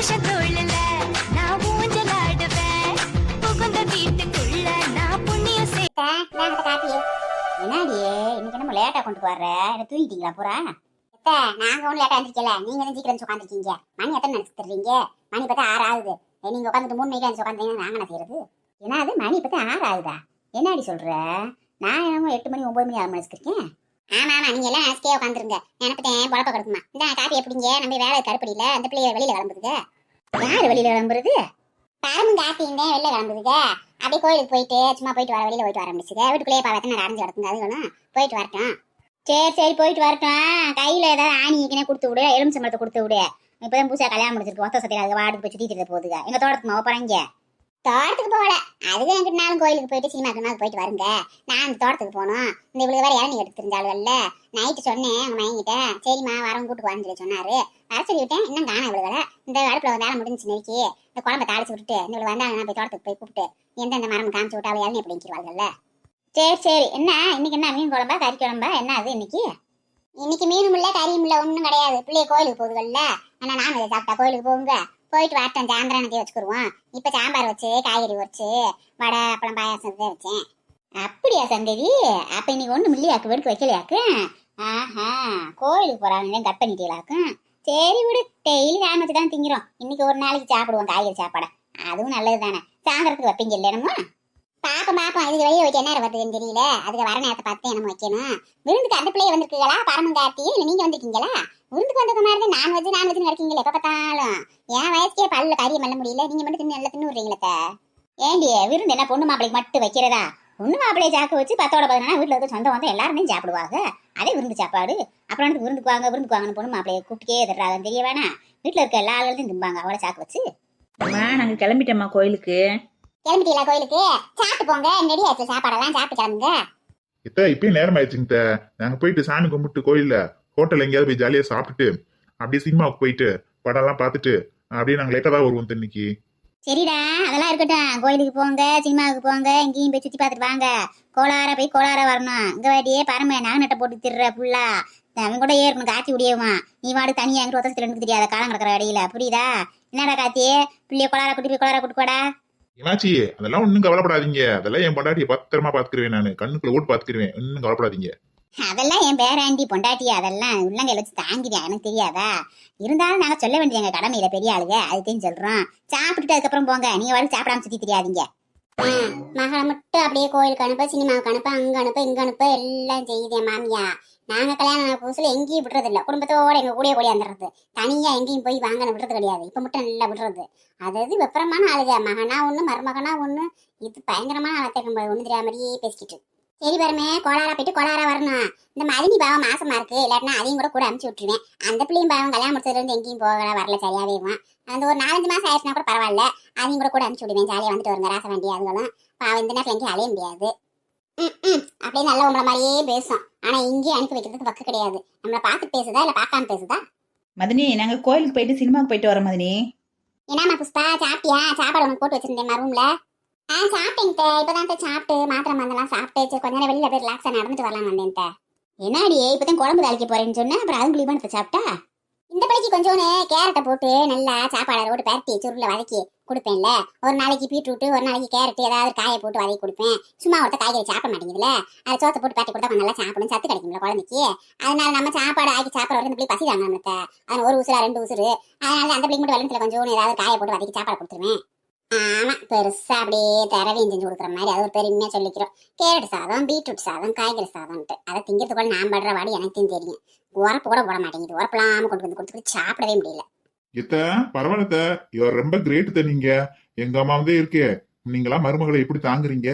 புருஷன் தோழல நான் ஊஞ்சலாடுவேன் புகுந்த வீட்டுக்குள்ள நான் புண்ணியம் காட்டியே என்னடியே இன்னைக்கு நம்ம லேட்டா கொண்டு வர்ற என்ன தூங்கிட்டீங்களா பூரா நாங்க ஒண்ணு லேட்டா இருந்துக்கல நீங்க தான் சீக்கிரம் உட்காந்துருக்கீங்க மணி எத்தனை நினைச்சு தருவீங்க மணி பார்த்தா 6 ஆகுது நீங்க உட்காந்துட்டு 3 மணிக்கு உட்காந்தீங்கன்னா நாங்க என்ன செய்யறது ஏன்னா அது மணி பார்த்தா 6 ஆகுதா என்னடி சொல்ற நான் என்னமோ 8 மணி 9 மணி 6 மணி நினைச்சிருக்கேன் ஆமா நீங்க எல்லாம் நினைச்சே உட்காந்துருங்க நினைப்பத்தேன் பொழப்ப கிடக்குமா இந்த காப்பி எப்படிங்க நம்ம வேலை கருப்படியில அந்த பிள்ளைய வெளியில கிளம்புதுங்க யாரு வெளியில கிளம்புறது பரமும் காப்பிங்க வெளில கிளம்புதுங்க அப்படியே கோயிலுக்கு போயிட்டு சும்மா போயிட்டு வர வெளியில போயிட்டு வர முடிச்சுங்க வீட்டுக்குள்ளேயே பாவத்தை அடைஞ்சு கிடக்குங்க அதுகளும் போயிட்டு வரட்டும் சரி போயிட்டு வரட்டும் கையில ஏதாவது ஆணிக்கனே கொடுத்து விடு எலுமிச்சம்பழத்தை கொடுத்து விடு இப்பதான் பூசா கல்யாணம் முடிச்சிருக்கு ஒத்த சத்தையில அது வாடுக்கு போய் சுத்திட்டு போகுதுங்க எங்க தோட்டத்துக்கு போறாங்க தோட்டத்துக்கு போகல அதுக்கு எங்கிட்ட நாளும் கோயிலுக்கு போயிட்டு சினிமாக்கு போயிட்டு வருங்க நான் அந்த தோட்டத்துக்கு போனோம் இந்த இவ்வளவு வேற இறங்கி எடுத்து தெரிஞ்சாளுகள்ல நைட்டு சொன்னேன் உங்க மையங்கிட்ட சரிம்மா வரவங்க கூட்டுக்கு வரேன்னு சொல்லி சொன்னாரு வர சொல்லிவிட்டேன் இன்னும் காண இவ்வளவு இந்த அடுப்புல வேலை முடிஞ்சு நெருக்கி இந்த குழம்பை தாளிச்சு விட்டுட்டு இந்த இவ்வளவு வந்தாங்கன்னா போய் தோட்டத்துக்கு போய் கூப்பிட்டு எந்தெந்த மரம் காமிச்சு விட்டு அவள் இறங்கி எப்படி நிற்கிறாள்கள்ல சரி என்ன இன்னைக்கு என்ன மீன் குழம்பா கறி குழம்பா என்ன அது இன்னைக்கு மீனும் இல்ல கறியும் இல்ல ஒன்றும் கிடையாது பிள்ளைய கோயிலுக்கு போகுதுல்ல ஆனா நான் இதை சாப்பிட்டா கோயிலுக்கு போகுங்க போயிட்டு வரட்டேன் சாயந்தரம் வச்சுக்கிடுவோம் இப்ப சாம்பார் வச்சு காய்கறி வச்சு வடை அப்பளம் பாயாசம் வச்சேன் அப்படியா சந்தேவி அப்ப இன்னைக்கு ஒண்ணும் இல்லையாக்கு வெடுக்க வைக்கலையாக்கு ஆஹா கோயிலுக்கு போறாங்க கட் பண்ணிட்டீங்களாக்கும் சரி விடு டெய்லி நான் வச்சு தான் திங்கிறோம் இன்னைக்கு ஒரு நாளைக்கு சாப்பிடுவோம் காய்கறி சாப்பாடை அதுவும் நல்லது தானே சாயந்தரத்துக்கு வைப்பீங்க இல்லைனமா பாப்பா இதுக்கு வெளியே வைக்க என்ன வருதுன்னு தெரியல அதுக்கு வர நேரத்தை பார்த்து என்ன வைக்கணும் விருந்துக்கு அந்த பிள்ளைய வந்திருக்கீங்களா பரமங்காட்டி இல்ல நீங்க வந்திருக்கீங்களா விருந்துக்கு வந்தது மாதிரி நான்வெஜ் கிடைக்கீங்களே எப்ப பார்த்தாலும் என் வயசுக்கே பல்ல கறியை மெல்ல முடியல நீங்க மட்டும் தின்னு நல்லா தின்னு விடுறீங்களே ஏண்டி விருந்து என்ன பொண்ணு மாப்பிளைக்கு மட்டும் வைக்கிறதா பொண்ணு மாப்பிளைய சாக்க வச்சு 10-15 வீட்டுல இருக்க சொந்தம் வந்து எல்லாருமே சாப்பிடுவாங்க அதே விருந்து சாப்பாடு அப்புறம் விருந்துக்கு வாங்கன்னு பொண்ணு மாப்பிளைய கூப்பிட்டே எதிர்றாங்கன்னு தெரிய வேணா வீட்டுல இருக்க எல்லா ஆளுகளையும் திம்பாங்க அவளை சாக்க வச்சு நாங்க கிளம்பிட்டோம்மா கோயிலுக்கு கிளம்பிட்டீங்களா கோயிலுக்கு சாப்பிட்டு போங்க ரெடி ஆச்சு சாப்பாடெல்லாம் சாப்பிட்டு கிளம்புங்க இப்பயும் நேரம் ஆயிடுச்சுங்க நாங்க போயிட்டு சாமி கும்பிட்டு கோயில்ல ஹோட்டல் எங்கேயாவது போய் ஜாலியா சாப்பிட்டுட்டு அப்படியே சினிமாவுக்கு போயிட்டு படம் எல்லாம் பார்த்துட்டு அப்படியே நாங்க லேட்டா தான் வருவோம் இன்னைக்கு சரிடா அதெல்லாம் இருக்கட்டும் கோயிலுக்கு போங்க சினிமாவுக்கு போங்க எங்கேயும் போய் சுத்தி பார்த்துட்டு வாங்க கோளார வரணும் இங்க வாட்டியே பரம நாக நட்டை போட்டு திடுற புள்ளா அவன் கூட ஏறணும் காத்தி விடியவுமா நீ வாடு தனியா எங்கிட்ட ஒத்தத்துல இருந்து தெரியாத காலம் கிடக்குற அடியில புரியுதா என்னடா காத்தியே பிள்ளைய கோளார கூட்டிக்கோடா என்னாச்சி அதெல்லாம் ஒன்னும் கவலைப்படாதீங்க அதெல்லாம் என் பொண்டாட்டியை பத்திரமா பாத்துக்கிறேன் நானு கண்ணுக்குள்ள ஓட்டு பாத்துக்கிறேன் இன்னும் கவலைப்படாதீங்க அதெல்லாம் என் பேராண்டி பொண்டாட்டி அதெல்லாம் உள்ளங்கையில வச்சு தாங்கிடுவேன் எனக்கு தெரியாதா இருந்தாலும் நாங்க சொல்ல வேண்டிய எங்க கடமையில பெரிய ஆளுங்க அதுக்குன்னு சொல்றோம் சாப்பிட்டுட்டு அதுக்கப்புறம் போங்க நீங்க வரைக்கும் சாப்பிடாம சுத்தி தெரியாதீங்க மகளை மட்டும் அப்படியே கோயிலுக்கு அனுப்ப சினிமாவுக்கு அனுப்ப அங்க அனுப்ப இங்க அனுப்ப எல்லாம் செய்யுதே மாமியா நாங்க கல்யாணம் புதுசுல எங்கேயும் விடுறது இல்ல குடும்பத்தோட எங்க கூடயே கூடியாந்துடுறது தனியா எங்கேயும் போய் வாங்க விடுறது கிடையாது இப்ப மட்டும் நல்லா விடுறது அதாவது விபரமான ஆளுக மகனா ஒண்ணு மருமகனா ஒண்ணு இது பயங்கரமான ஆளத்தை ஒண்ணு தெரியாத மாதிரியே பேசிக்கிட்டு சரி பாருமே கோளாரா போயிட்டு கோளாரா வரணும் இந்த மதினி பாவம் மாசமா இருக்கு இல்லாட்டினா அதையும் கூட அனுப்பிச்சு விட்டுருவேன் அந்த பிள்ளையும் பாவம் கல்யாணம் முடிச்சதுல இருந்து எங்கேயும் போகல வரல சரியாவே அந்த ஒரு 4-5 மாசம் ஆயிடுச்சுனா கூட பரவாயில்ல அதையும் கூட அனுப்பிச்சு விடுவேன் ஜாலியா வந்துட்டு வருங்க ராச வண்டி அதுகளும் பாவம் இந்த நேரத்துல எங்கேயும் அலைய முடியாது அப்படியே நல்ல உங்களை மாதிரியே பேசும் ஆனா இங்கேயும் அனுப்பி வைக்கிறதுக்கு பக்கம் கிடையாது நம்மள பார்த்து பேசுதா இல்ல பார்க்காம பேசுதா மதினி நாங்க கோயிலுக்கு போயிட்டு சினிமாவுக்கு போயிட்டு வரோம் மதினி என்னம்மா புஷ்பா சாப்பிட்டியா சாப்பாடு உனக்கு போட்டு வச்சிருந்தேன் ரூம்ல சாப்பிட்டேங்க இப்பதான் சாப்பிட்டு மாத்திரை மருந்தெல்லாம் சாப்பிட்டு கொஞ்ச நேரம் வெளியில போய் ரிலாக்ஸா நடந்துட்டு வரலாம் வந்தேன் என்னடியே இப்பதான் குழம்பு தாளிக்க போறேன்னு சொன்னேன் அப்புறம் அதுவும் குளிப்பான சாப்பிட்டா இந்த பழிக்கு கொஞ்சோன்னு கேரட்டை போட்டு நல்லா சாப்பாடை போட்டு பரட்டி சுருளை வதக்கி கொடுப்பேன்ல ஒரு நாளைக்கு பீட்ரூட்டு ஒரு நாளைக்கு கேரட் ஏதாவது காயை போட்டு வதக்கி கொடுப்பேன் சும்மா ஒருத்த காய்கறி சாப்பிட மாட்டேங்குதுல அதை சோத்தை போட்டு பரட்டி கொடுத்தா நல்லா சாப்பிடும் சத்து கிடைக்கும்ல குழந்தைக்கு அதனால நம்ம சாப்பாடு ஆக்கி சாப்பிட வரைக்கும் பிள்ளை பசி தாங்க நம்மளுக்கு அது 1 உசுரா 2 உசுறு அதனால அந்த பிள்ளைக்கு மட்டும் வெள்ளத்துல கொஞ்சோன்னு ஏதாவது காயை போட்டு வதக்கி சாப்பாடு கொடுத்துருவேன் ஆமா பெருசா அப்படியே தரவையும் செஞ்சு கொடுக்குற மாதிரி அது ஒரு பெருமையா சொல்லிக்கிறோம் கேரட் சாதம் பீட்ரூட் சாதம் காய்கறி சாதம்ட்டு அதை திங்கிறதுக்குள்ள நான் படுற வாடி எனக்கும் தெரியும் உரப்பு கூட போட மாட்டேங்குது உரப்பெல்லாம் கொண்டு வந்து கொடுத்துட்டு சாப்பிடவே முடியல பரவாயில்ல இவர் ரொம்ப கிரேட் நீங்க எங்க அம்மா இருக்கே நீங்களா மருமகளை எப்படி தாங்குறீங்க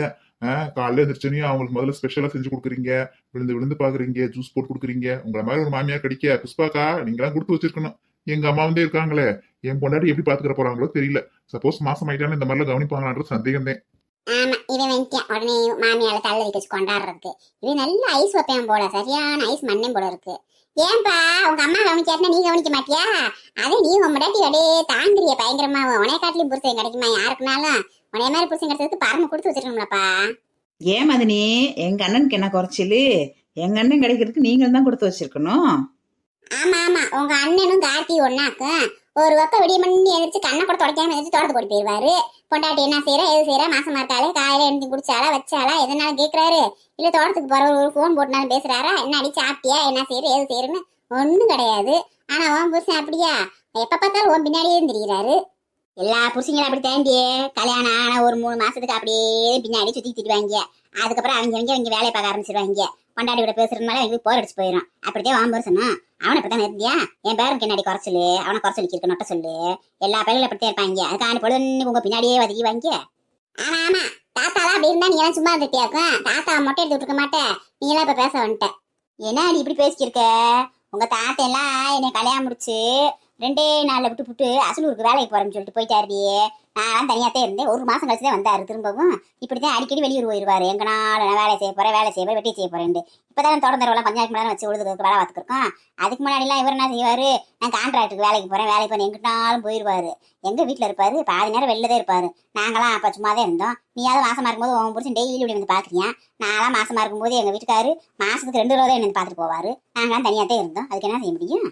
காலையில எந்திரிச்சனையும் அவங்களுக்கு முதல்ல ஸ்பெஷலா செஞ்சு கொடுக்குறீங்க விழுந்து பாக்குறீங்க ஜூஸ் போட்டு கொடுக்குறீங்க உங்களை மாதிரி ஒரு மாமியா கிடைக்க புஷ்பாக்கா நீங்களாம் கொடுத்து வச்சிருக்கணும் எங்க அம்மா இருக்காங்களே என் பொண்டாட்டி எப்படி பாத்துக்கிற போறாங்களோ தெரியல சப்போஸ் மாசம் ஆயிட்டாலும் இந்த மாதிரிலாம் கவனிப்பாங்களான்ற சந்தேகம் தான் ஆமா இவன் வெங்கியான் உடனே மாமியால தள்ள வச்சு கொண்டாடுறதுக்கு இவன் நல்ல ஐஸ் வைப்பேன் போல சரியான ஐஸ் மண்ணேன் போல இருக்கு ஏன்பா உங்க அம்மா கவனிக்காருன்னா நீ கவனிக்க மாட்டியா அதே நீ உங்க முன்னாடி அப்படியே தாங்குறிய பயங்கரமா உனைய காட்டிலும் புருஷன் கிடைக்குமா யாருக்குனாலும் உனைய மாதிரி புருஷன் கிடைச்சதுக்கு பரம கொடுத்து வச்சிருக்கணும்லப்பா ஏன் மதினி எங்க அண்ணனுக்கு என்ன குறைச்சலு எங்க அண்ணன் கிடைக்கிறதுக்கு நீங்களும் தான் கொடுத்து வச்சிருக்கணும் ஆமா ஆமா, உங்க அண்ணனும் கார்த்தி ஒன்னாக்கும். ஒரு பக்கம் விடிய மணி எதிர்த்து கண்ணை கூட தொடக்காம எதிர்த்து தோட்டத்து போட்டு போயிருவாரு. பொண்டாட்டி என்ன செய்யறா எது செய்யறா, மாசமா இருக்காளே காலையில எழுந்து குடிச்சாலா வச்சாலா எதனாலும் கேட்கறாரு. இல்ல தோட்டத்துக்கு போற ஒரு போன் போட்டுனாலும் பேசுறாரா, என்ன அடி சாப்பிட்டியா, என்ன செய்யற எது செய்யறன்னு ஒண்ணும் கிடையாது. ஆனா உன் புருஷன் அப்படியா, எப்ப பார்த்தாலும் உன் பின்னாடியே தெரிகிறாரு. எல்லா புருஷங்களும் அப்படி தாண்டியே கல்யாணம் ஆன ஒரு 3 மாசத்துக்கு அப்படியே பின்னாடி சுத்தி திட்டுவாங்க. அதுக்கப்புறம் அவங்க வேலையை பார்க்க ஆரம்பிச்சிருவாங்க. பொண்டாட்டி கூட பேசுறதுனால எங்களுக்கு போர் அடிச்சு போயிடும். அப்படியே வாங்க புருஷனும் அவனை அப்படித்தான் இருந்தியா, என் பேருக்கு என்னடி குறைச்சலு, அவனை குறைச்சலுக்கு இருக்க நொட்ட சொல்லு. எல்லா பேரும் அப்படித்தான் இருப்பாங்க. அதுக்கான பொழுது உங்க பின்னாடியே வதக்கிவாங்க. ஆமா ஆமா, தாத்தாலாம் அப்படி இருந்தா நீ எல்லாம் சும்மா இருந்துட்டியாக்கும். தாத்தா மொட்டை எடுத்து விட்டுருக்க மாட்டேன், நீ எல்லாம் இப்ப பேச வந்துட்ட. என்ன நீ இப்படி பேசிக்கிருக்க? உங்க தாத்தா எல்லாம் என்னை கல்யாணம் முடிச்சு 2 நாள்ல விட்டு அசலூருக்கு வேலைக்கு போறேன்னு சொல்லிட்டு போயிட்டாருடியே. நான் தனியாத்தான் இருந்தேன். 1 மாசம் கழிச்சுதான் வந்தாரு திரும்பவும். இப்படித்தான் அடிக்கடி வெளியூர் போயிருவாரு. எங்கனால நான் வேலை செய்ய போறேன் வெட்டி செய்ய போறேன். இப்பதான் தொடர்ந்து பஞ்சாயத்து மேலே வச்சு உழுதுக்கு வேலை பார்த்துருக்கோம். அதுக்கு முன்னாடி எல்லாம் இவர் என்ன செய்வாரு, நான் கான்ட்ராக்டுக்கு வேலைக்கு போறேன் எங்கிட்டாலும் போயிருவாரு. எங்க வீட்டுல இருப்பாரு, பாதி நேரம் வெளிலதான் இருப்பாரு. நாங்களாம் அப்ப சும்மாதான் இருந்தோம். நீயாவது மாசமா இருக்கும்போது உன் புருஷன் டெய்லி இப்படி வந்து பாக்குறியா? நான்லாம் மாசமா இருக்கும்போது எங்க வீட்டுக்காரு மாசத்துக்கு 2 ரூபா தான் என்ன பார்த்துட்டு போவாரு. நாங்களாம் தனியாத்தான் இருந்தோம். அதுக்கு என்ன செய்ய முடியும்?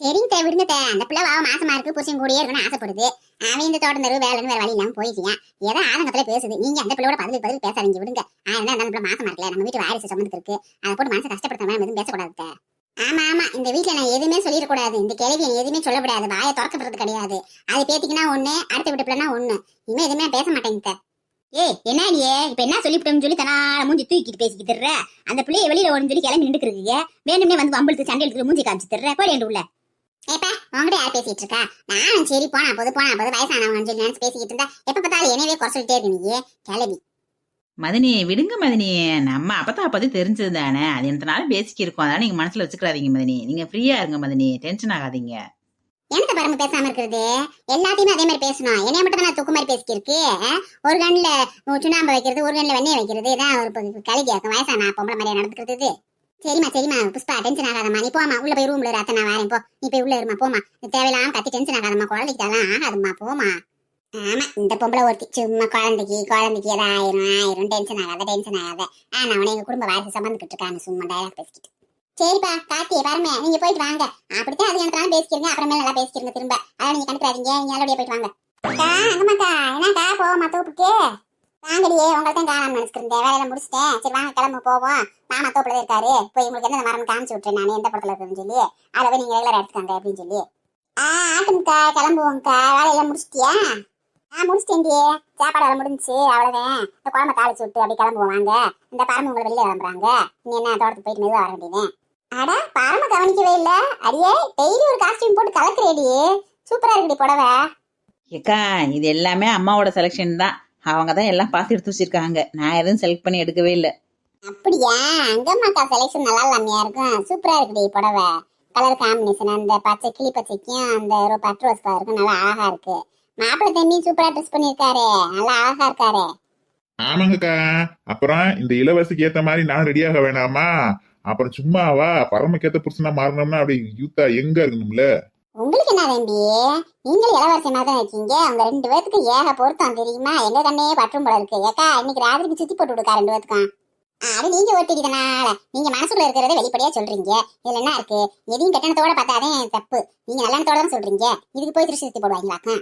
சரிங்க விடுங்க. அந்த பிள்ளை மாசமா இருக்கு, புருஷன் கூடயே இருக்கணும்னு ஆசைப்படுது. அவன் இந்த தோட்டம் தருவு வேலைன்னு வேற வழி இல்லாம போயிட்டியான். ஏதோ ஆதங்கத்துல பேசுது. நீங்க அந்த பிள்ளையோட பதில் பேசாதீங்க, விடுங்க. ஆனா அந்த பிள்ளை மாசமா இருக்கல, நம்ம வீட்டு வாரிசு சம்பந்தத்துக்கு இருக்கு. அதை போட்டு மனசை கஷ்டப்படுத்தாம எதுவும் பேசக்கூடாது. ஆமா ஆமா, இந்த வீட்டுல நான் எதுவுமே சொல்லிடக்கூடாது. இந்த கேள்வி எதுவுமே சொல்லக்கூடாது. வாயை திறக்கப்படுறது கிடையாது. அது பேத்திக்குன்னா ஒண்ணு, அடுத்த வீட்டு பிள்ளைனா ஒண்ணு. இனிமே எதுவுமே பேச மாட்டேங்க. ஏய் என்ன நீயே இப்ப என்ன சொல்லிவிட்டோம்னு சொல்லி தனால மூஞ்சி தூக்கிட்டு பேசிக்கிட்டு தர்ற. அந்த பிள்ளைய வெளியில ஓடுன்னு சொல்லி கிளம்பி நின்றுக்கு இருக்கீங்க. வேணும்னே வந்து வம்பளுக்கு சண்டை எடுத்து மூஞ்சி காமிச்சு தர்ற. போய் உள்ள. ஏப்பா உங்ககிட்ட யார் பேசிட்டு இருக்கா? நானும் சரி போனா போது வயசானவங்கன்னு சொல்லி நினைச்சு பேசிக்கிட்டு இருந்தா எப்ப பார்த்தாலும் என்னவே குறை சொல்லிட்டே இருக்கீங்க கிளவி. மதினி விடுங்க மதினி, நம்ம அப்பத்தா பத்தி தெரிஞ்சது தானே, அது எத்தனால பேசிக்கி இருக்கோம். அதான் நீங்க மனசுல வச்சுக்கிறாதீங்க மதினி. நீங்க ஃப்ரீயா இருங்க மதினி, டென்ஷன் ஆகாதீங்க. எனக்கு பரம பேசாம இருக்கிறது எல்லாத்தையுமே அதே மாதிரி பேசணும். என்னைய மட்டும் தான் தூக்கு மாதிரி பேசிக்கிருக்கு. ஒரு கண்ணுல சுண்ணாம்பு வைக்கிறது, ஒரு கண்ணுல வெண்ணெய் வைக்கிறது, இதான் ஒரு கலிக்கு வயசான பொம்பளை மாதிரியா நடந்துக்கிறது. சரிம்மா புஷ்பா, டென்ஷன் ஆகாதம்மா. நீ போமா, உள்ள போய் ரூம்ல அத்தை நான் வரேன் போ. நீ போய் உள்ள இருமா போமா. தேவையில்லாம கத்தி டென்ஷன் ஆகாதம்மா. குழந்தைக்கு அதெல்லாம் ஆகாதும்மா போமா. ஆமா, இந்த பொம்பளை ஒருத்தி சும்மா குழந்தைக்கு ஏதோ ஆயிரம் டென்ஷன் ஆகாத. ஆனா அவனை எங்க குடும்ப வாரிசு சம்பந்துக்கிட்டு இருக்காங்க சும்மா டைலாக் பேசிக்கிட்டு. சரிப்பா கார்த்தியை பாருமே, நீங்க போயிட்டு வாங்க. அப்படித்தான் அது எனக்கு பேசிக்கிறீங்க, அப்புறமே நல்லா பேசிக்கிறீங்க திரும்ப. அதான் நீங்க கண்டுக்காதீங்க, நீங்க நல்லபடியா போயிட்டு வாங்க. அங்கம்மாக்கா என்னக்கா போவோமா தோப்புக்கு? வாங்கடியே, உங்கள்ட்ட காணாம நினைச்சிருந்தேன். வேலையில முடிச்சிட்டேன். சரி வாங்க கிளம்பு போவோம். மாமா தோப்புல இருக்காரு, போய் உங்களுக்கு என்ன மரம் காமிச்சு விட்டுறேன் நான் எந்த படத்துல இருக்குன்னு சொல்லி. அதை போய் நீங்க ரெகுலர் எடுத்துக்காங்க அப்படின்னு சொல்லி. ஆட்டும்க்கா கிளம்புவோம்க்கா. வேலையில முடிச்சிட்டியா? முடிச்சிட்டேன்டியே, சாப்பாடு வேலை முடிஞ்சிச்சு, அவ்வளவுதான். இந்த குழம்பு தாளிச்சு விட்டு அப்படி கிளம்புவோம் வாங்க. இந்த பரம உங்களை வெளியில கிளம்புறாங்க. நீ என்ன தோட்டத்துக்கு போயிட்டு மெதுவா வர வேண்டியது. அட பரம கவனிக்கவே இல்ல. அடியே டெய்லி ஒரு காஸ்டியூம் போட்டு கலக்குறேடியே, சூப்பரா இருக்குடி புடவை. ஏக்கா இது எல்லாமே அம்மாவோட செலெக்ஷன் தான். அவங்க தான் எல்லாம் பார்த்து எடுத்து வச்சிருக்காங்க. நான் எதுவும் செலக்ட் பண்ணி எடுக்கவே இல்லை. அப்படியா? அங்கம்மாக்கா செலெக்ஷன் நல்லா இல்லாமையா இருக்கும். சூப்பரா இருக்குடி புடவை. கலர் காம்பினேஷன் அந்த பச்சை கிளி பச்சைக்கும் அந்த பட்டு ரோஸ் கலருக்கும் நல்லா அழகா இருக்கு. மாப்பிள்ளை தம்பி சூப்பரா ட்ரெஸ் பண்ணிருக்காரு, நல்லா அழகா இருக்காரு. ஆமாங்கக்கா. அப்புறம் இந்த இளவரசிக்கு ஏத்த மாதிரி நான் ரெடியாக வேணாமா? அப்புறம் சும்மாவா பரமக்கேத்த புருஷனா மாறணும்னா அப்படி யூத்தா எங்க இருக்கணும்ல. உங்களுக்கு என்ன தம்பி, நீங்களும் இளவரசி மாதிரி தான் இருக்கீங்க. அவங்க 2 பேத்துக்கு ஏக பொருத்தம் தெரியுமா? எங்க கண்ணே பற்றும் போல இருக்கு. ஏக்கா இன்னைக்கு ராத்திரிக்கு சுத்தி போட்டு விடுக்கா 2 பேத்துக்கும். அது நீங்க ஓட்டிக்கிட்டனால நீங்க மனசுக்குள்ள இருக்கிறத வெளிப்படையா சொல்றீங்க. இதுல என்ன இருக்கு? எதையும் கட்டணத்தோட பார்த்தாதே தப்பு. நீங்க நல்லெண்ணத்தோட தான் சொல்றீங்க. இதுக்கு போய் திருஷ்டி சுத்தி போடுவாங்களாக்கா?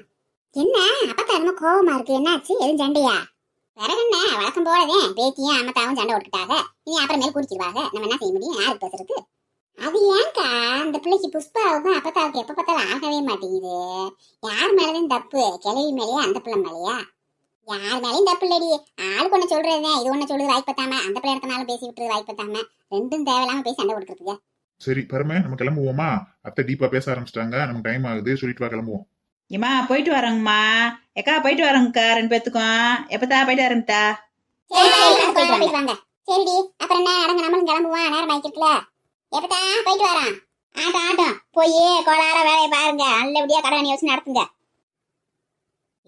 என்ன அப்பத்தா ரொம்ப கோவமா இருக்கு, என்னாச்சு? எதுவும் சண்டையா? பிறகுன்ன வழக்கம் போலதே பேத்தியும் அம்மத்தாவும் சண்டை ஓட்டுக்கிட்டாங்க. இனி அப்புறமேல் குடிச்சிருவாங்க. நம்ம என்ன செய்ய முடியும்? யாருக்கு பேசுறது? அது ஏன்க்கா அந்த பிள்ளைக்கு புஷ்பாவுக்கும் அப்பத்தாவுக்கு எப்ப பார்த்தாலும் ஆகவே மாட்டேங்குது. யார் மேலதான் தப்பு? கிளவி மேலேயா அந்த பிள்ளை மேலேயா? யார் மேலேயும் தப்பு இல்லடி. ஆளுக்கு ஒண்ணு சொல்றதுதான், இது ஒண்ணு சொல்றது வாய்ப்பு பத்தாம, அந்த பிள்ளை இடத்தினாலும் பேசி விட்டுறது வாய்ப்பு பத்தாம, ரெண்டும் தேவையில்லாம பேசி சண்டை கொடுக்குறதுங்க. சரி பரமே, நம்ம கிளம்புவோமா? அத்தை டீப்பா பேச ஆரம்பிச்சிட்டாங்க, நமக்கு டைம் ஆகுது. சொல்லிட்டு வா, கிளம்புவோம். ஏமா போயிட்டு வரேங்கம்மா. ஏக்கா போயிட்டு வரேங்கக்கா 2 பேத்துக்கும். எப்பத்தா போயிட்டு வரேன்ட்டா. போயிட்டு வாங்க. சரிடி, அப்புறம் என்ன அடங்க, நம்மளும் கிளம்புவோம். நேரம் ஆயிக்கிட்டுல. எப்பத்தா போயிட்டு வரான். ஆட்டம் போய் கோளார வேலையை பாருங்க. நல்லபடியா கடனை வச்சு நடத்துங்க.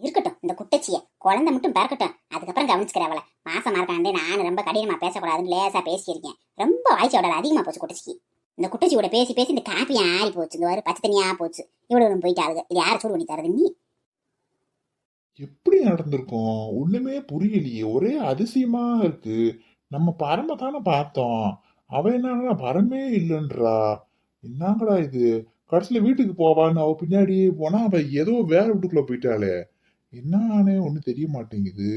இருக்கட்டும், இந்த குட்டச்சிய குழந்தை மட்டும் பிறக்கட்டும், அதுக்கப்புறம் கவனிச்சுக்கிறேன் அவளை. மாசமா இருக்காண்டே நான் ரொம்ப கடினமா பேசக்கூடாதுன்னு லேசா பேசியிருக்கேன். ரொம்ப வாய்ச்சோட அதிகமா போச்சு குட்டச்சிக்கு. இந்த குட்டச்சியோட பேசி பேசி இந்த காப்பியா ஆறி போச்சு. இந்த வாரு பச்சை தனியா போச்சு. இவ்வளவு போயிட்டாளுங்க. இது யார சூடு பண்ணி தரது? நீ எப்படி நடந்திருக்கும் ஒண்ணுமே புரியலையே. ஒரே அதிசயமா இருக்கு. நம்ம பரம தானே பார்த்தோம், அவ என்ன பரமே இல்லைன்றா. என்னங்கடா இது, கடைசியில வீட்டுக்கு போவான்னு அவ பின்னாடி போனா அவ ஏதோ வேற வீட்டுக்குள்ள போயிட்டாளே. என்னன்னே ஒண்ணும் தெரிய மாட்டேங்குது.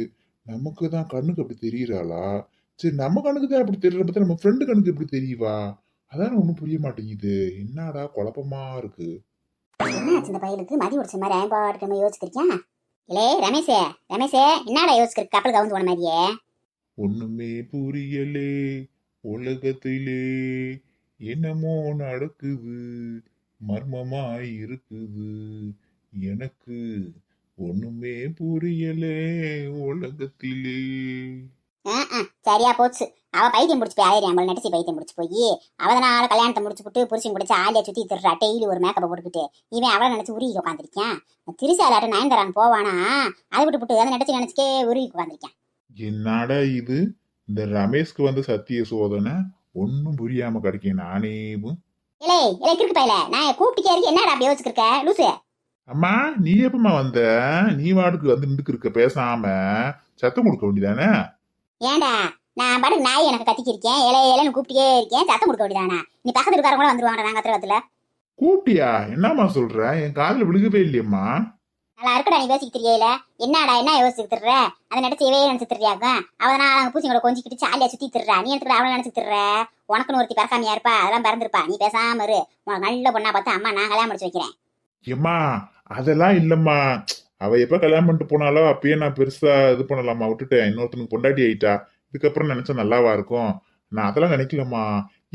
நமக்கு தான் கண்ணுக்கு அப்படி தெரியறாளா? சரி, நம்ம கண்ணுக்கு தான் அப்படி தெரியற பத்தி நம்ம ஃப்ரெண்டு கண்ணுக்கு எப்படி தெரியவா? அதான் ஒண்ணும் புரிய மாட்டேங்குது. என்னடா குழப்பமா இருக்கு. என்ன ஆச்சு இந்த பையலுக்கு? மதி உடிச்ச மாதிரி ஐம்பாடு யோசிச்சிருக்கேன். இல்லே ரமேஷே, ரமேஷே, என்னடா யோசிக்கிற? கப்பல் கவுந்து போன மாதிரியே. ஒண்ணுமே புரியலே உலகத்திலே, என்னமோ நடக்குது, மர்மமாய் இருக்குது எனக்கு, ஒண்ணுமே புரியலே உலகத்திலே. சரியா போச்சு. அவ பைத்தியம் முடிச்சு போய் ஆயிரம் நம்மள நடிச்சு பைத்தியம் முடிச்சு போய் அவதனால கல்யாணத்தை முடிச்சு விட்டு புருஷன் முடிச்சு ஆலியா சுத்தி திருறா டெய்லி ஒரு மேக்கப்பை போட்டுக்கிட்டு இவன் அவளை நினைச்சு உருகி உட்காந்துருக்கேன். திருசாலாட்ட நயன்தரான் போவானா, அதை விட்டு புட்டு அதை நினைச்சு நினைச்சுக்கே உருகி உட்காந்துருக்கேன். என்னடா இது, இந்த ரமேஷ்க்கு வந்து சத்திய சோதனை ஒன்னும் புரியாம கிடைக்கும். நானேவும் இலே இலே கிறுக்கு பையல, நான் கூப்பிட்டு இருக்கு என்னடா அப்படி யோசிச்சிருக்க லூசு? அம்மா நீ எப்பமா வந்த? நீ வாட்டுக்கு வந்து நின்றுக்கு இருக்க, பேசாம சத்தம் கொடுக்க வேண்டியதானே? ஏண்டா நான் பாட்டுக்கு நாய் எனக்கு கத்திக்கிருக்கேன், இலை இலைன்னு கூப்பிட்டே இருக்கேன், சத்தம் கொடுக்க வேண்டியதானா? நீ பக்கத்து இருக்காரங்க கூட வந்துருவாங்க நாங்க அத்திரவத்துல. கூப்பிட்டியா? என்னம்மா சொல்ற? என் காதுல விழுகவே இல்லையம்மா. நல்லா இருக்கடா நீ பேசிக்கு தெரியல. என்னடா என்ன யோசிச்சு திடுற? அதை நினைச்சு இவே நினைச்சு திடுறியாங்க. அவதனால நாங்க பூச்சிங்களை கொஞ்சிக்கிட்டு சாலியா சுத்தி திடுறா. நீ எடுத்துக்கிற அவளை நினைச்சு திடுற. உனக்குன்னு ஒருத்தி பிறக்காமையா இருப்பா, அதெல்லாம் பிறந்திருப்பா. நீ பேசாம இரு. உனக்கு நல்ல பொண்ணா பார்த்து அம்மா நான் கல்யாணம் முடிச்சு வைக்கிறேன். ஏம்மா அதெல்லாம் இல்லம்மா. அவ எப்ப கல்யாணம் பண்ணிட்டு போனாலோ அப்பயே நான் பெருசா இது பண்ணலாமா, விட்டுட்டேன். இன்னொருத்தனுக்கு பொண்டாட்டி ஆயிட்டா. இதுக்கப்புறம் நினைச்சா நல்லாவா இருக்கும்? நான் அதெல்லாம் நினைக்கலம்மா.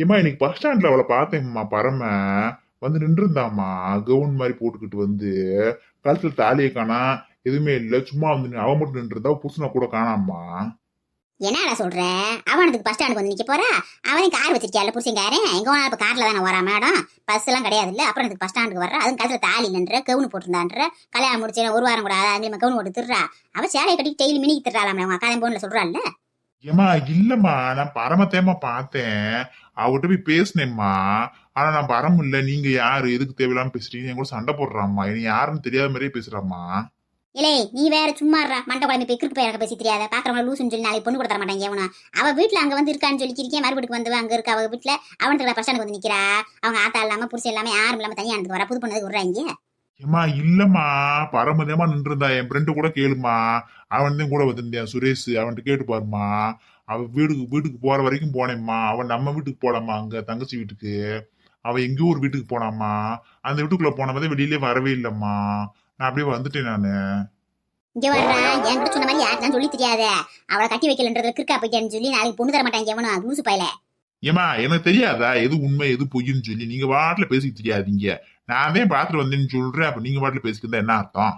ஏம்மா இன்னைக்கு பஸ் ஸ்டாண்ட்ல அவளை பார்த்தேம்மா. பரம வந்து நின்று இருந்தாம்மா, கவுன் மாதிரி போட்டுக்கிட்டு வந்து கழுத்துல தாலியை காணா, எதுவுமே இல்ல, சும்மா வந்து அவ மட்டும் நின்று இருந்தா, புருஷனை கூட காணாம்மா. என்னடா சொல்ற? அவனுக்கு பஸ் ஸ்டாண்டுக்கு வந்து நிக்க போறா? அவனையும் கார் வச்சிருக்கியால புருஷங்காரன், எங்க போனா இப்ப கார்ல தானே வரா மேடம், பஸ் எல்லாம் கிடையாது இல்ல. அப்புறம் இதுக்கு பஸ் ஸ்டாண்டுக்கு வர்ற, அதுவும் கழுத்துல தாலி நின்ற கவுனு போட்டுருந்தான்ற, கல்யாணம் முடிச்சு ஒரு வாரம் கூட அங்கே கவுனு போட்டு திருறா. அவ சேலையை கட்டி டெய்லி மினிக்கு திருறாளாமே, அவங்க அக்கா போன்ல சொல்றாள்ல. ஏமா இல்லம்மா, நான் பரமத்தேமா பார்த்தேன், அவகிட்ட போய் பேசினேம்மா. ஆனா நான் பரம் இல்ல, நீங்க யாரு, எதுக்கு தேவையில்லாம பேசுறீங்க, என் கூட சண்டை போடுறாம்மா, இனி யாருன்னு தெரியாத மாதிரியே பேசுறாம்மா. இலே நீ வேற சும்மா மண்டை குழம்பு போய் கிறுக்கு போய் எனக்கு பேசி தெரியாத, பாக்குறவங்க லூசுன்னு சொல்லி நாளைக்கு பொண்ணு கொடுத்துற மாட்டாங்க. எவனா அவ வீட்டுல அங்க வந்து இருக்கான்னு சொல்லிக்கிறேன், மறுபடிக்கு வந்து அங்க இருக்க அவ வீட்டுல அவனுக்கு பஸ் ஸ்டாண்டுக்கு வந்து நிக்கிறா. அவங்க ஆத்தா இல்லாம புருஷன் இல்லாம யாரும் இல்லாம தனியா எனக்கு வர புது பொண்ணு விடுறாங்க. ஏமா இல்லம்மா, பரமதேமா நின்று இருந்தா. என் ஃப்ரெண்டு கூட கேளுமா, அவன் கூட வந்திருந்தேன் சுரேஷ், அவன்கிட்ட கேட்டு பாருமா. அவ வீட்டுக்கு போற வரைக்கும் போனேம்மா. அவன் நம்ம வீட்டுக்கு போலாமா, அங்க தங்கச்சி வீட்டுக்கு. அவ எங்கேயோ ஒரு வீட்டுக்கு போனாமா. அந்த வீட்டுக்குள்ள போன மாதிரி வெளியிலே வரவே இல்லம்மா. நான் அப்படியே வந்துட்டேன் நானு. இங்க வர்றா என்கிட்ட சொன்ன மாதிரி யாருதான் சொல்லி தெரியாத. அவளை கட்டி வைக்கலன்றதுல கிறுக்கா போயிட்டேன்னு சொல்லி நாளைக்கு பொண்ணு தர மாட்டாங்க. எவனா லூசு பையல. ஏமா எனக்கு தெரியாதா எது உண்மை எது பொய்ன்னு சொல்லி? நீங்க வாட்டில பேசிக்க தெரியாதீங்க. நான் தான் பாத்துட்டு வந்தேன்னு சொல்றேன், அப்ப நீங்க வாட்டில பேசிக்கிறதா என்ன அர்த்தம்?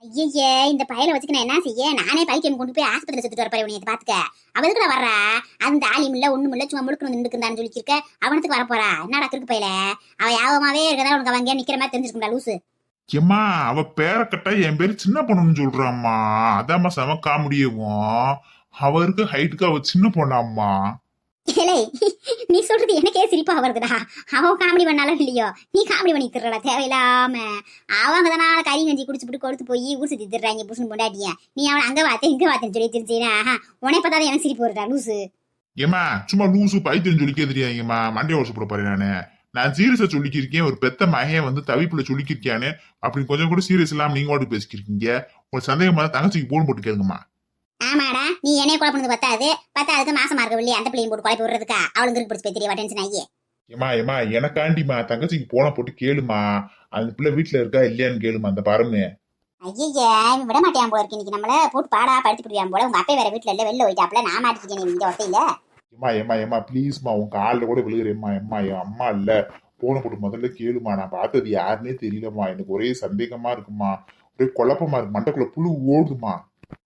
ஐயே இந்த பையலை வச்சுக்க நான் என்ன செய்ய? நானே பைத்தியம் கொண்டு போய் ஆஸ்பத்திரி சுத்திட்டு வரப்ப உனைய பாத்துக்க. அவளுக்கு வர்றா, அந்த ஆலியும் இல்ல ஒண்ணும் இல்ல, சும்மா முழுக்க வந்து நின்றுக்குந்தான்னு சொல்லிச்சிருக்க. அவனுக்கு வரப்போறா என்னடா கிறுக்கு பையல? அவ யாவமாவே இருக்கதா உனக்கு அவங்க நிக்கிற மாதிரி தெரிஞ்சிருக்கா லூசு. ஏம்மா அவ பேரை கட்டா என் பேரு சின்ன பொண்ணுன்னு சொல்றாம்மா. அதாம்மா செம காமெடியவும். அவ இருக்க ஹைட்டுக்கு அவ சின்ன பொண்ணாம்மா. ஏலே நீ சொல்றது எனக்கே சிரிப்பா வருதுடா. அவன் காமெடி பண்ணாலும் இல்லையோ, நீ காமெடி பண்ணி திடுறா தேவையில்லாம. அவங்க தானே கறி கஞ்சி குடிச்சுட்டு கொடுத்து போய் ஊர் சுத்தி திடுறாங்க புருஷன் பொண்டாட்டிய. நீ அவனை அங்க வாத்தேன் இங்க வாத்தேன்னு சொல்லி தெரிஞ்சீனா உனே பார்த்தாலும் எனக்கு சிரிப்பு வருடா லூசு. ஏமா சும்மா லூசு பைத்தியம் சொல்லிக்கே தெரியாங்கம்மா. மண்டே வருஷம் போட போறேன் நான் சீரியஸா சொல்லிக்கிருக்கேன். ஒரு பெத்த மகையை வந்து தவிப்புல சொல்லிக்கிருக்கியானு அப்படின்னு கொஞ்சம் கூட சீரியஸ் இல்லாம நீங்க வாட்டு பேசிக்கிறீங்க. ஒரு சந்தேகமா தங்கச்சிக்கு போன் போட்டு கேளுங்கம்மா. ஆமாடா நீ என்னைய கொலை பண்ணது பத்தாதுக்கு மாசமா இருக்க இல்லையா அந்த பிள்ளையும் போட்டு குழப்பி விடுறதுக்கா அவளுக்கு இருக்கு பிடிச்சி தெரியவா டென்ஷன் ஆகியே. ஏமா எனக்காண்டிமா தங்கச்சிக்கு போன போட்டு கேளுமா. அந்த பிள்ளை வீட்டுல இருக்கா இல்லையான்னு கேளுமா அந்த பரமு. ஐயா விட மாட்டேன் போல இருக்கு, இன்னைக்கு நம்மள போட்டு பாடா படுத்தி போடுவான் போல. உங்க அப்பே வேற வீட்டுல இல்ல, வெளில போயிட்டாப்ல. நான் மாட்டிக்கிட்டேன் இந்த ஒத்தையில. ஏமா ப்ளீஸ்மா உன் காலில் கூட விழுகிறேம்மா. என் அம்மா இல்ல, போன போட்டு முதல்ல கேளுமா. நான் பார்த்தது யாருன்னே தெரியலம்மா. எனக்கு ஒரே சந்தேகமா இருக்குமா, ஒரே குழப்பமா இருக்கு, மண்டக்குள்ள புழு ஓடுமா.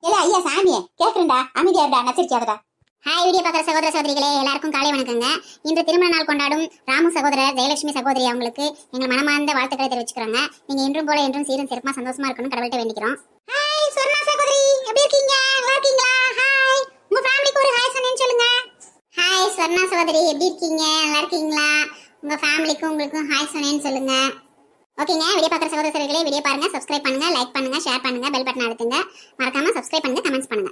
இல்ல ஐயா சாமியே கேக்குறேன்டா, அமைதியாடா நச்சரிக்காதடா. ஹாய் வீடியோ பார்க்குற சகோதர சகோதரிகளே எல்லாருக்கும் காலை வணக்கங்க. இன்று திருமண நாள் கொண்டாடும் ராமு சகோதரர் ஜெயலட்சுமி சகோதரி அவங்களுக்கு எங்கள் மனமார்ந்த வாழ்த்துக்களை தெரிவிச்சுக்கிறோங்க. நீங்க இன்றும் போல என்றும் சீரும் சிறப்பா சந்தோஷமா இருக்கணும் கடவுள்கிட்ட வேண்டிக்கிறோம். ஹாய் சொர்ணா சகோதரி எப்படி இருக்கீங்க? நல்லா இருக்கீங்களா? ஹாய் உங்க ஃபேமிலிக்கு ஒரு ஹாய் சொன்னேன்னு சொல்லுங்க. ஹாய் சொர்ணா சகோதரி எப்படி இருக்கீங்க? நல்லா இருக்கீங்களா? உங்க ஃபேமிலிக்கும் உங்களுக்கும் ஹாய் சொன்னேன்னு சொல்லுங்க. ஓகேங்க வீடியோ பார்க்குற சகோதர சகோதரிகளே வீடியோ பாருங்க, சப்ஸ்கிரைப் பண்ணுங்க, லைக் பண்ணுங்க, ஷேர் பண்ணுங்க, பெல் பட்டன் அழுத்துங்க. மறக்காம சப்ஸ்கிரைப் பண்ணுங்க, கமெண்ட்ஸ் பண்ணுங்க.